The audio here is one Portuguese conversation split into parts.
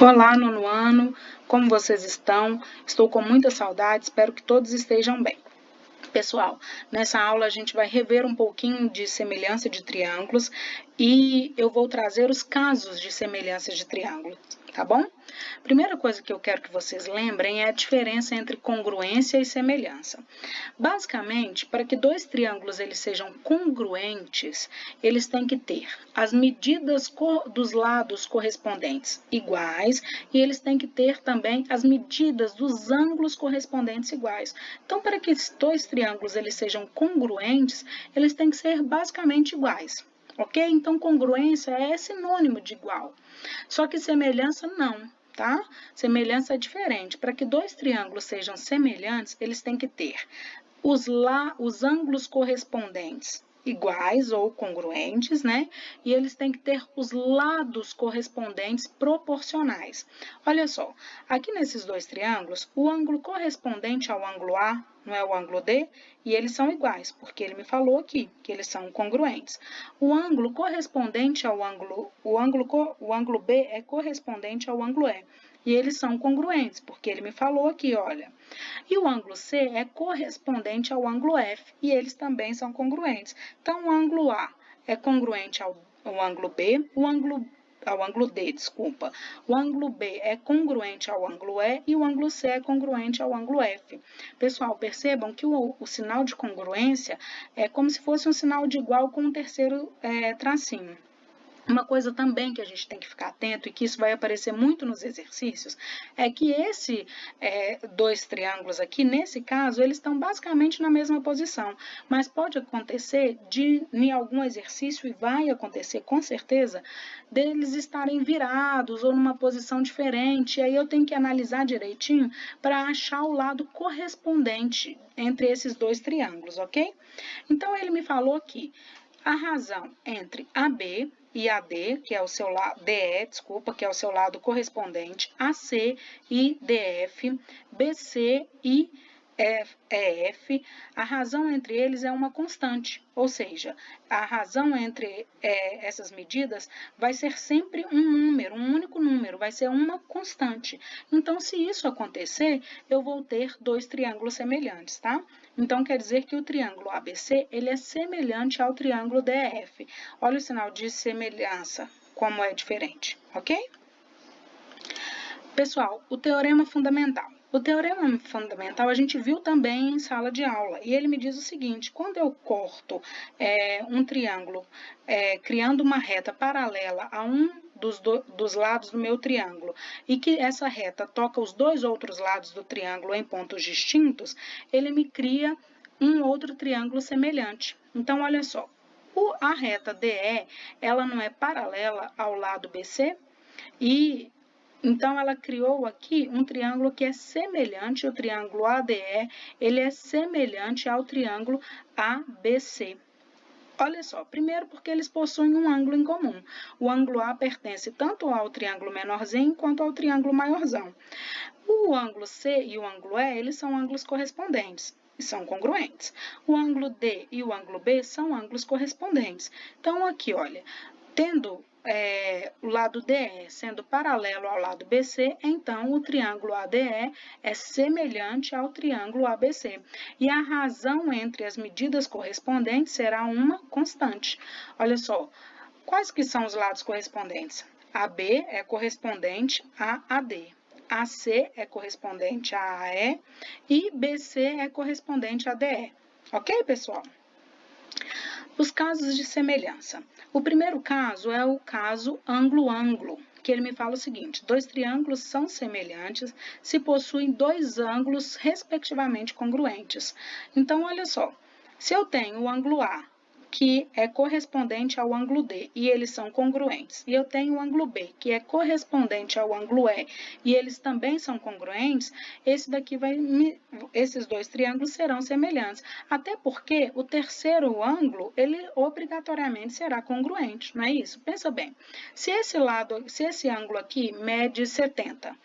Olá, nono ano, como vocês estão? Estou com muita saudade, espero que todos estejam bem. Pessoal, nessa aula a gente vai rever um pouquinho de semelhança de triângulos e eu vou trazer os casos de semelhança de triângulos, tá bom? Primeira coisa que eu quero que vocês lembrem é a diferença entre congruência e semelhança. Basicamente, para que dois triângulos eles sejam congruentes, eles têm que ter as medidas dos lados correspondentes iguais e eles têm que ter também as medidas dos ângulos correspondentes iguais. Então, para que dois triângulos eles sejam congruentes, eles têm que ser basicamente iguais. Ok? Então, congruência é sinônimo de igual. Só que semelhança não, tá? Semelhança é diferente. Para que dois triângulos sejam semelhantes, eles têm que ter os ângulos correspondentes iguais ou congruentes, né? E eles têm que ter os lados correspondentes proporcionais. Olha só, aqui nesses dois triângulos, o ângulo correspondente ao ângulo A não é o ângulo D, e eles são iguais, porque ele me falou aqui que eles são congruentes. O ângulo correspondente ao o ângulo B é correspondente ao ângulo E, e eles são congruentes, porque ele me falou aqui, olha. E o ângulo C é correspondente ao ângulo F, e eles também são congruentes. Então, o ângulo A é congruente ao ângulo B, ao ângulo D, desculpa. O ângulo B é congruente ao ângulo E e o ângulo C é congruente ao ângulo F. Pessoal, percebam que o sinal de congruência é como se fosse um sinal de igual com um terceiro tracinho. Uma coisa também que a gente tem que ficar atento e que isso vai aparecer muito nos exercícios é que dois triângulos aqui, nesse caso, eles estão basicamente na mesma posição, mas pode acontecer em algum exercício, e vai acontecer com certeza, deles estarem virados ou numa posição diferente, e aí eu tenho que analisar direitinho para achar o lado correspondente entre esses dois triângulos, ok? Então, ele me falou aqui, a razão entre AB e AD, que é o seu lado, DE, desculpa, que é o seu lado correspondente, AC e DF, BC e EF, a razão entre eles é uma constante, ou seja, a razão entre essas medidas vai ser sempre um número, um único número, vai ser uma constante. Então, se isso acontecer, eu vou ter dois triângulos semelhantes, tá? Então, quer dizer que o triângulo ABC, ele é semelhante ao triângulo DF. Olha o sinal de semelhança, como é diferente, ok? Pessoal, o teorema fundamental. O teorema fundamental a gente viu também em sala de aula, e ele me diz o seguinte, quando eu corto um triângulo criando uma reta paralela a um dos lados do meu triângulo, e que essa reta toca os dois outros lados do triângulo em pontos distintos, ele me cria um outro triângulo semelhante. Então, olha só, a reta DE, ela não é paralela ao lado BC, e então, ela criou aqui um triângulo que é semelhante, o triângulo ADE, ele é semelhante ao triângulo ABC. Olha só, primeiro porque eles possuem um ângulo em comum. O ângulo A pertence tanto ao triângulo menorzinho quanto ao triângulo maiorzão. O ângulo C e o ângulo E, eles são ângulos correspondentes e são congruentes. O ângulo D e o ângulo B são ângulos correspondentes. Então, aqui, olha, tendo o lado DE sendo paralelo ao lado BC, então o triângulo ADE é semelhante ao triângulo ABC. E a razão entre as medidas correspondentes será uma constante. Olha só, quais que são os lados correspondentes? AB é correspondente a AD. AC é correspondente a AE e BC é correspondente a DE. Ok, pessoal? Os casos de semelhança. O primeiro caso é o caso ângulo-ângulo, que ele me fala o seguinte, dois triângulos são semelhantes se possuem dois ângulos respectivamente congruentes. Então, olha só, se eu tenho o ângulo A, que é correspondente ao ângulo D, e eles são congruentes, e eu tenho o ângulo B, que é correspondente ao ângulo E, e eles também são congruentes, esses dois triângulos serão semelhantes, até porque o terceiro ângulo, ele obrigatoriamente será congruente, não é isso? Pensa bem, se esse ângulo aqui mede 70,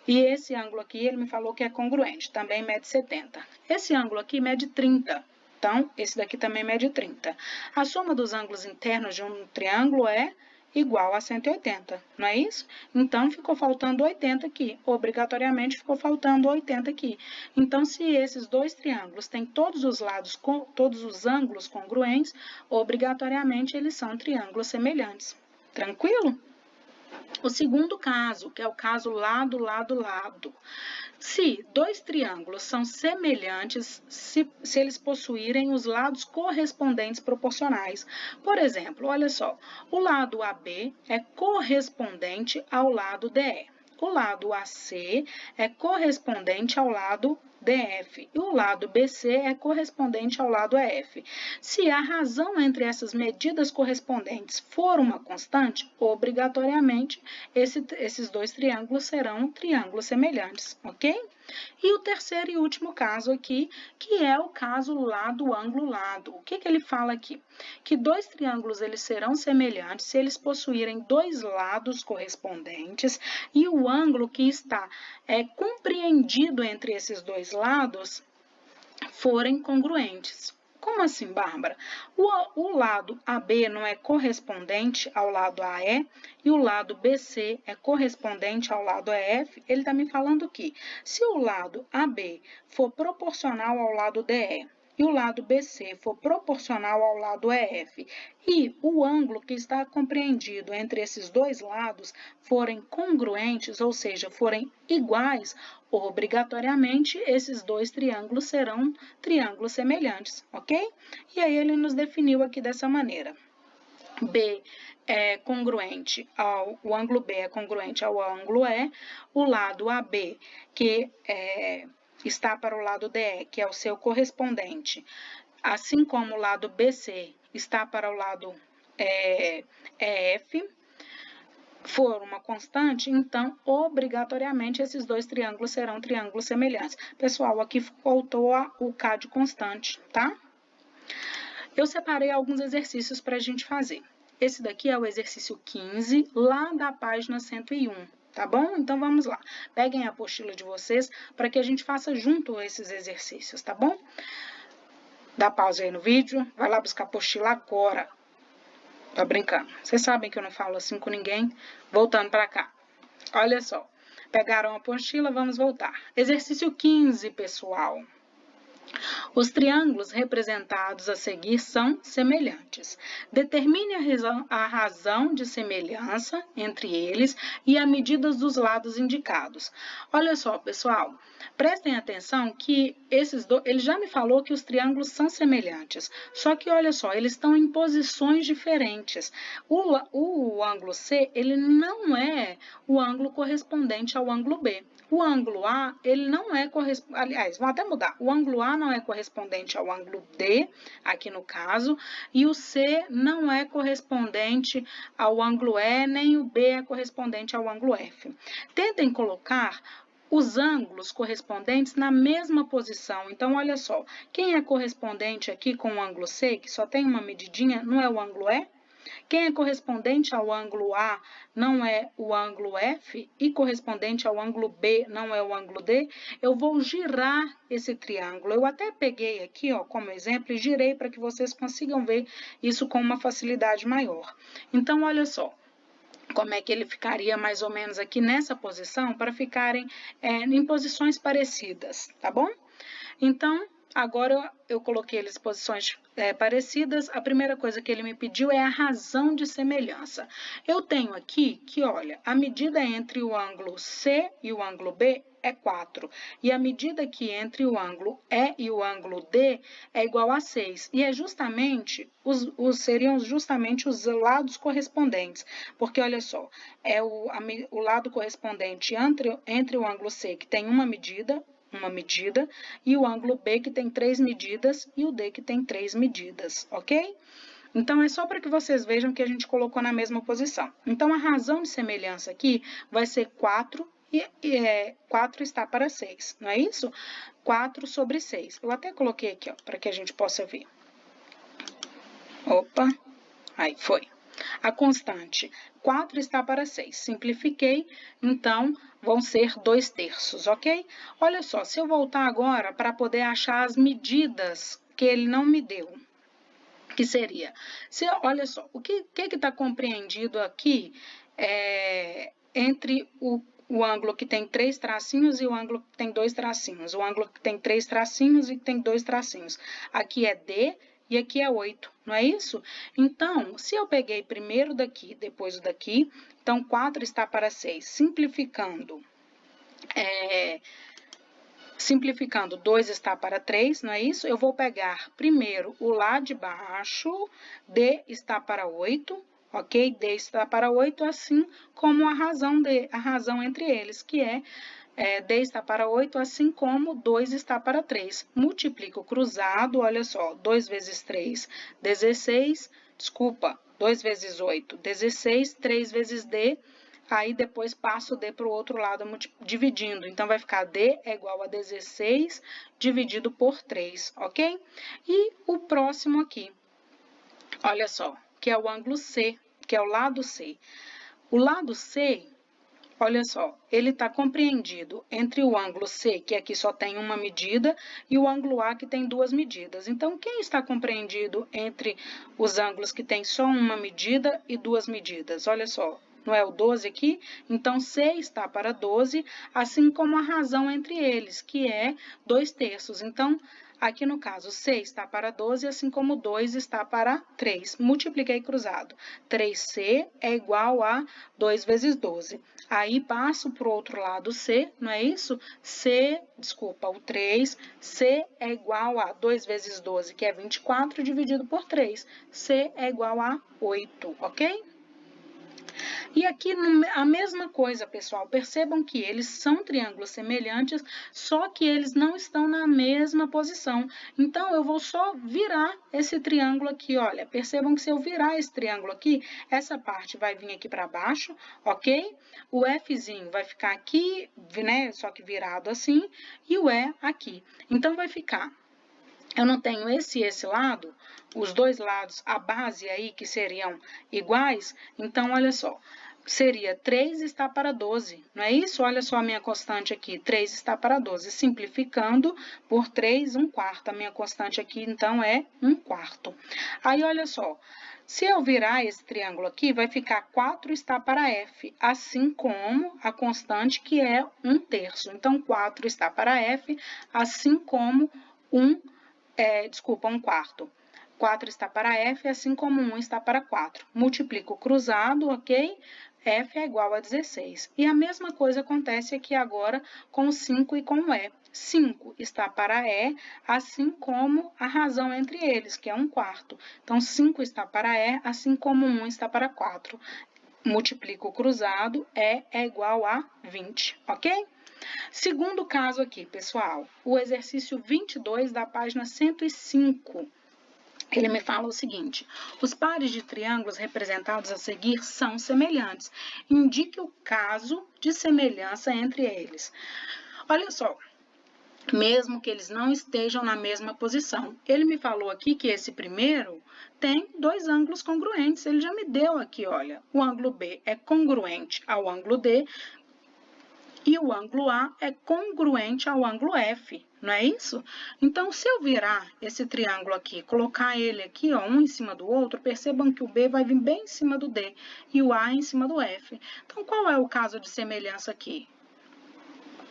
e esse ângulo aqui, ele me falou que é congruente, também mede 70. Esse ângulo aqui mede 30. Então, esse daqui também mede 30. A soma dos ângulos internos de um triângulo é igual a 180, não é isso? Então, ficou faltando 80 aqui, obrigatoriamente ficou faltando 80 aqui. Então, se esses dois triângulos têm todos os lados, todos os ângulos congruentes, obrigatoriamente eles são triângulos semelhantes. Tranquilo? O segundo caso, que é o caso lado, lado, lado. Se dois triângulos são semelhantes, se eles possuírem os lados correspondentes proporcionais. Por exemplo, olha só, o lado AB é correspondente ao lado DE. O lado AC é correspondente ao lado DF e o lado BC é correspondente ao lado EF. Se a razão entre essas medidas correspondentes for uma constante, obrigatoriamente esses dois triângulos serão triângulos semelhantes, ok? E o terceiro e último caso aqui, que é o caso lado, ângulo, lado. O que ele fala aqui? Que dois triângulos eles serão semelhantes se eles possuírem dois lados correspondentes e o ângulo que está compreendido entre esses dois lados forem congruentes. Como assim, Bárbara? O lado AB não é correspondente ao lado AE e o lado BC é correspondente ao lado EF. Ele está me falando que se o lado AB for proporcional ao lado DE e o lado BC for proporcional ao lado EF e o ângulo que está compreendido entre esses dois lados forem congruentes, ou seja, forem iguais, obrigatoriamente esses dois triângulos serão triângulos semelhantes, ok? E aí ele nos definiu aqui dessa maneira. B é congruente o ângulo B é congruente ao ângulo E, o lado AB, que está para o lado DE, que é o seu correspondente, assim como o lado BC está para o lado EF, for uma constante, então, obrigatoriamente, esses dois triângulos serão triângulos semelhantes. Pessoal, aqui faltou o K de constante, tá? Eu separei alguns exercícios para a gente fazer. Esse daqui é o exercício 15, lá da página 101. Tá bom? Então, vamos lá. Peguem a apostila de vocês para que a gente faça junto esses exercícios, tá bom? Dá pausa aí no vídeo, vai lá buscar a apostila agora. Tô brincando. Vocês sabem que eu não falo assim com ninguém. Voltando para cá. Olha só. Pegaram a apostila, vamos voltar. Exercício 15, pessoal. Os triângulos representados a seguir são semelhantes. Determine a razão de semelhança entre eles e a medida dos lados indicados. Olha só, pessoal, prestem atenção que ele já me falou que os triângulos são semelhantes, só que olha só, eles estão em posições diferentes. O ângulo C, ele não é o ângulo correspondente ao ângulo B. O ângulo A, ele não é correspondente, aliás, vamos até mudar, o ângulo A não é correspondente ao ângulo D, aqui no caso, e o C não é correspondente ao ângulo E, nem o B é correspondente ao ângulo F. Tentem colocar os ângulos correspondentes na mesma posição. Então, olha só, quem é correspondente aqui com o ângulo C, que só tem uma medidinha, não é o ângulo E? Quem é correspondente ao ângulo A não é o ângulo F e correspondente ao ângulo B não é o ângulo D, eu vou girar esse triângulo. Eu até peguei aqui, ó, como exemplo e girei para que vocês consigam ver isso com uma facilidade maior. Então, olha só. Como é que ele ficaria mais ou menos aqui nessa posição para ficarem em posições parecidas, tá bom? Então, agora eu coloquei eles em posições parecidas. A primeira coisa que ele me pediu é a razão de semelhança. Eu tenho aqui que, olha, a medida entre o ângulo C e o ângulo B é 4. E a medida aqui entre o ângulo E e o ângulo D é igual a 6. E é justamente, seriam justamente os lados correspondentes. Porque, olha só, é o lado correspondente entre o ângulo C, que tem uma medida, e o ângulo B que tem 3 medidas e o D que tem 3 medidas, ok? Então, é só para que vocês vejam que a gente colocou na mesma posição. Então, a razão de semelhança aqui vai ser 4 e 4 está para 6, não é isso? 4 sobre 6. Eu até coloquei aqui, ó, para que a gente possa ver. Opa, aí foi. A constante 4 está para 6. Simplifiquei, então vão ser 2/3, ok? Olha só, se eu voltar agora para poder achar as medidas que ele não me deu. que seria, olha só, o que está compreendido aqui entre o ângulo que tem 3 tracinhos e o ângulo que tem 2 tracinhos. O ângulo que tem 3 tracinhos e que tem 2 tracinhos. Aqui é D e aqui é 8, não é isso? Então, se eu peguei primeiro daqui, depois o daqui, então 4 está para 6. Simplificando, 2 está para 3, não é isso? Eu vou pegar primeiro o lá de baixo, D está para 8, ok? D está para 8, assim como a razão entre eles, que D está para 8, assim como 2 está para 3. Multiplico cruzado, olha só, 2 vezes 3, 16, desculpa, 2 vezes 8, 16, 3 vezes D, aí depois passo o D para o outro lado dividindo. Então, vai ficar D é igual a 16 dividido por 3, ok? E o próximo aqui, olha só, que é o ângulo C, que é o lado C. O lado C, olha só, ele está compreendido entre o ângulo C, que aqui só tem uma medida, e o ângulo A, que tem 2 medidas. Então, quem está compreendido entre os ângulos que tem só uma medida e 2 medidas? Olha só, não é o 12 aqui? Então, C está para 12, assim como a razão entre eles, que é 2/3. Então, aqui no caso, C está para 12, assim como 2 está para 3. Multipliquei cruzado. 3C é igual a 2 vezes 12. Aí, passo para o outro lado C, não é isso? O 3, C é igual a 2 vezes 12, que é 24, dividido por 3. C é igual a 8, ok? E aqui a mesma coisa, pessoal. Percebam que eles são triângulos semelhantes, só que eles não estão na mesma posição. Então, eu vou só virar esse triângulo aqui, olha. Percebam que se eu virar esse triângulo aqui, essa parte vai vir aqui para baixo, ok? O Fzinho vai ficar aqui, né? Só que virado assim, e o E aqui. Então, vai ficar... Eu não tenho esse lado, os dois lados, a base aí, que seriam iguais. Então, olha só, seria 3 está para 12, não é isso? Olha só a minha constante aqui, 3 está para 12. Simplificando por 3, 1/4. A minha constante aqui, então, é 1/4. Aí, olha só, se eu virar esse triângulo aqui, vai ficar 4 está para F, assim como a constante, que é 1/3. Então, 4 está para F, assim como 1/4. 4 está para F, assim como 1 está para 4. Multiplico o cruzado, ok? F é igual a 16. E a mesma coisa acontece aqui agora com o 5 e com o E. 5 está para E, assim como a razão entre eles, que é 1/4. Então, 5 está para E, assim como 1 está para 4. Multiplico o cruzado, E é igual a 20, ok? Segundo caso aqui, pessoal, o exercício 22 da página 105. Ele me fala o seguinte: os pares de triângulos representados a seguir são semelhantes. Indique o caso de semelhança entre eles. Olha só, mesmo que eles não estejam na mesma posição. Ele me falou aqui que esse primeiro tem 2 ângulos congruentes. Ele já me deu aqui, olha, o ângulo B é congruente ao ângulo D, e o ângulo A é congruente ao ângulo F, não é isso? Então, se eu virar esse triângulo aqui, colocar ele aqui, ó, um em cima do outro, percebam que o B vai vir bem em cima do D e o A em cima do F. Então, qual é o caso de semelhança aqui?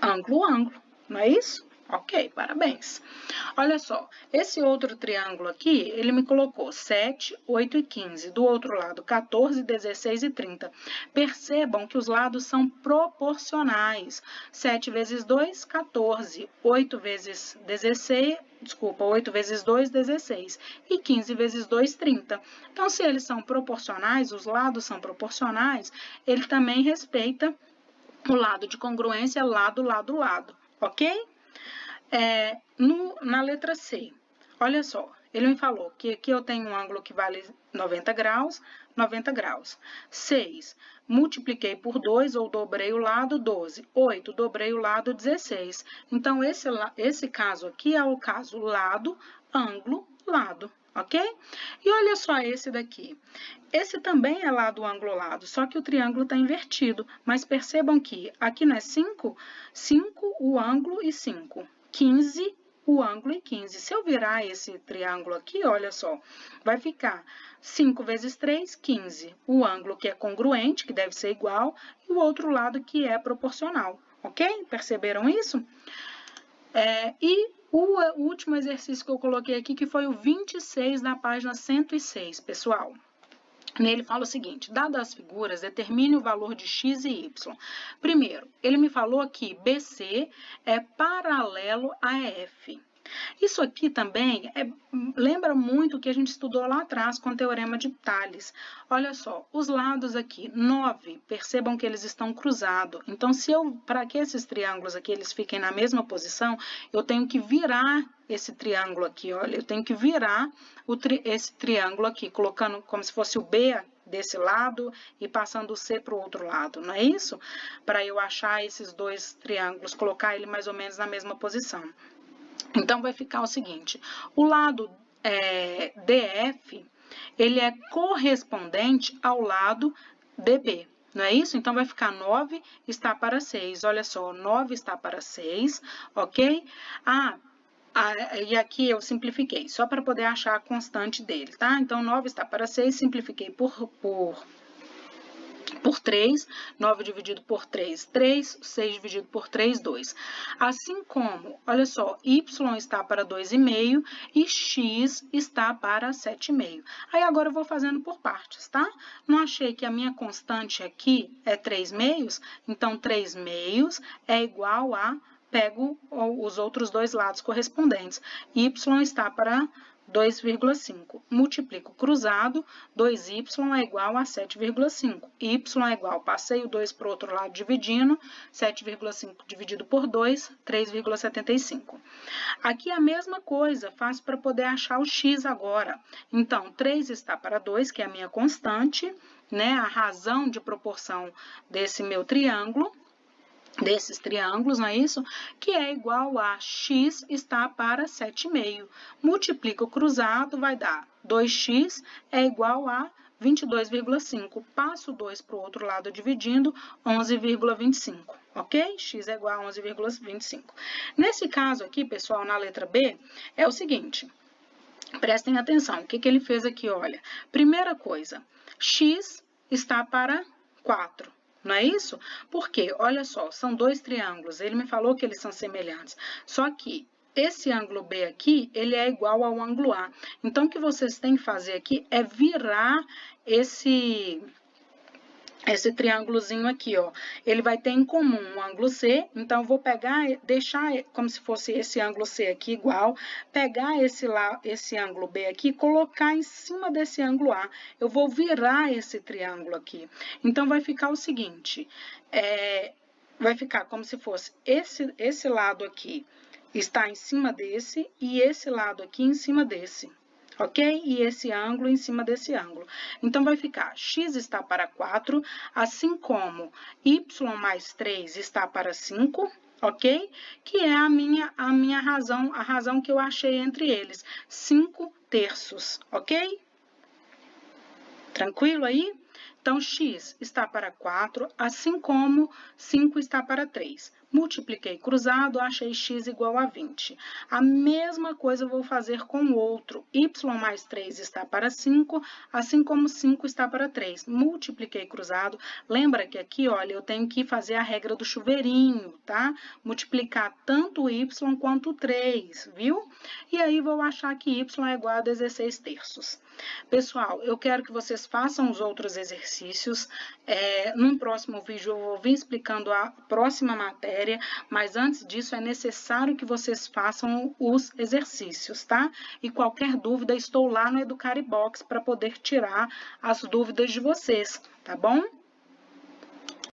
Ângulo, ângulo, não é isso? Ok, parabéns. Olha só, esse outro triângulo aqui, ele me colocou 7, 8 e 15. Do outro lado, 14, 16 e 30. Percebam que os lados são proporcionais. 7 vezes 2, 14. 8 vezes 16, desculpa, 8 vezes 2, 16. E 15 vezes 2, 30. Então, se eles são proporcionais, os lados são proporcionais, ele também respeita o lado de congruência, lado, lado, lado, ok? Na letra C, olha só, ele me falou que aqui eu tenho um ângulo que vale 90 graus, 90 graus. 6, multipliquei por 2 ou dobrei o lado, 12. 8, dobrei o lado, 16. Então, esse caso aqui é o caso lado, ângulo, lado, ok? E olha só esse daqui. Esse também é lado, ângulo, lado, só que o triângulo está invertido. Mas percebam que aqui não é 5? 5 o ângulo e 5. 15 o ângulo em 15. Se eu virar esse triângulo aqui, olha só, vai ficar 5 vezes 3, 15. O ângulo que é congruente, que deve ser igual, e o outro lado que é proporcional, ok? Perceberam isso? E o último exercício que eu coloquei aqui, que foi o 26 da página 106, pessoal. Nele fala o seguinte: dadas as figuras, determine o valor de x e y. Primeiro, ele me falou que BC é paralelo a EF. Isso aqui também lembra muito o que a gente estudou lá atrás com o Teorema de Tales. Olha só, os lados aqui, 9, percebam que eles estão cruzados. Então, para que esses triângulos aqui eles fiquem na mesma posição, eu tenho que virar esse triângulo aqui, olha, eu tenho que virar esse triângulo aqui, colocando como se fosse o B desse lado e passando o C para o outro lado, não é isso? Para eu achar esses dois triângulos, colocar ele mais ou menos na mesma posição. Então, vai ficar o seguinte, o lado DF, ele é correspondente ao lado DB, não é isso? Então, vai ficar 9 está para 6, olha só, 9 está para 6, ok? E aqui eu simplifiquei, só para poder achar a constante dele, tá? Então, 9 está para 6, simplifiquei por 3, 9 dividido por 3, 3, 6 dividido por 3, 2. Assim como, olha só, y está para 2,5 e x está para 7,5. Aí agora eu vou fazendo por partes, tá? Não achei que a minha constante aqui é 3 meios, então 3 meios é igual a, pego os outros dois lados correspondentes. Y está para 2,5. Multiplico cruzado, 2y é igual a 7,5. Y é igual, passei o 2 para o outro lado dividindo, 7,5 dividido por 2, 3,75. Aqui a mesma coisa, faço para poder achar o x agora. Então, 3 está para 2, que é a minha constante, né? A razão de proporção desse meu triângulo. Desses triângulos, não é isso? Que é igual a x está para 7,5. Multiplica o cruzado, vai dar 2x é igual a 22,5. Passo 2 para o outro lado dividindo, 11,25, ok? X é igual a 11,25. Nesse caso aqui, pessoal, na letra B, é o seguinte, prestem atenção, o que ele fez aqui, olha. Primeira coisa, x está para 4. Não é isso? Porque, olha só, são dois triângulos, ele me falou que eles são semelhantes, só que esse ângulo B aqui, ele é igual ao ângulo A. Então, o que vocês têm que fazer aqui é virar esse triângulozinho aqui, ó, ele vai ter em comum o ângulo C, então eu vou pegar, deixar como se fosse esse ângulo C aqui igual, pegar esse ângulo B aqui e colocar em cima desse ângulo A. Eu vou virar esse triângulo aqui. Então, vai ficar o seguinte, vai ficar como se fosse esse lado aqui está em cima desse e esse lado aqui em cima desse. Ok? E esse ângulo em cima desse ângulo. Então, vai ficar x está para 4, assim como y mais 3 está para 5, ok? Que é a minha razão, a razão que eu achei entre eles, 5 terços, ok? Tranquilo aí? Então, x está para 4, assim como 5 está para 3. Multipliquei cruzado, achei x igual a 20. A mesma coisa eu vou fazer com o outro. Y mais 3 está para 5, assim como 5 está para 3. Multipliquei cruzado. Lembra que aqui, olha, eu tenho que fazer a regra do chuveirinho, tá? Multiplicar tanto o y quanto o 3, viu? E aí, vou achar que y é igual a 16 terços. Pessoal, eu quero que vocês façam os outros exercícios. Num próximo vídeo eu vou vir explicando a próxima matéria, mas antes disso é necessário que vocês façam os exercícios, tá? E qualquer dúvida, estou lá no Educaribox para poder tirar as dúvidas de vocês, tá bom?